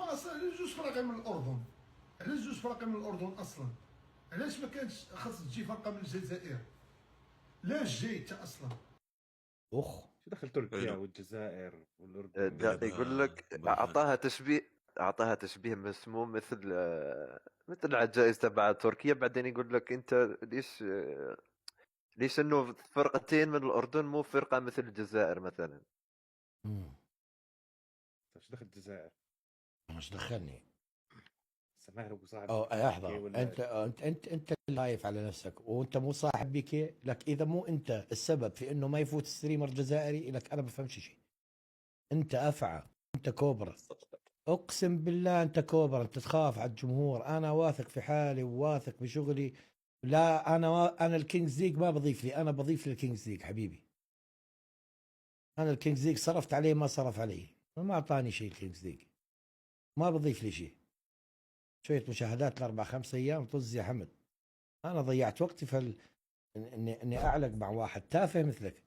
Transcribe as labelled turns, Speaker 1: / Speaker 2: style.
Speaker 1: هما اصلا علاش جوج فراقي من الاردن؟ علاش جوج فراقي من الاردن اصلا؟ علاش ما كانش خاص تجي فرقه من الجزائر؟ لاش جاي انت اصلا؟
Speaker 2: اخ
Speaker 3: شو دخل تركيا
Speaker 4: حلو.
Speaker 3: والجزائر والاردن
Speaker 4: جابها
Speaker 5: يقول لك
Speaker 4: برهان.
Speaker 5: اعطاها تشبيه مسموم مثل على الجائزة تبع تركيا. بعدين يقول لك انت ليش انه فرقتين من الاردن مو فرقة مثل الجزائر مثلا.
Speaker 2: مم.
Speaker 3: طيب شو دخل الجزائر؟
Speaker 2: مش دخلني.
Speaker 3: الزمالك ابو صاحب
Speaker 2: او
Speaker 3: بيكي
Speaker 2: احظى،
Speaker 3: ولا
Speaker 2: انت اللي خايف على نفسك، وانت مو صاحب بيكي. لك اذا مو انت السبب في انه ما يفوت ستريمر جزائري، لك انا بفهمش شيء. انت افعى، انت كوبرا، اقسم بالله انت كوبرا. انت تخاف على الجمهور. انا واثق في حالي وواثق بشغلي. لا انا الكينجز ليج ما بضيف لي، انا بضيف للكينجز ليج حبيبي. انا الكينجز ليج صرفت عليه ما صرف علي، ما اعطاني شيء الكينجز ليج، ما بضيف لي شيء. شويه مشاهدات الاربع خمس ايام طز يا حمد. انا ضيعت وقتي اني اعلق مع واحد تافه مثلك.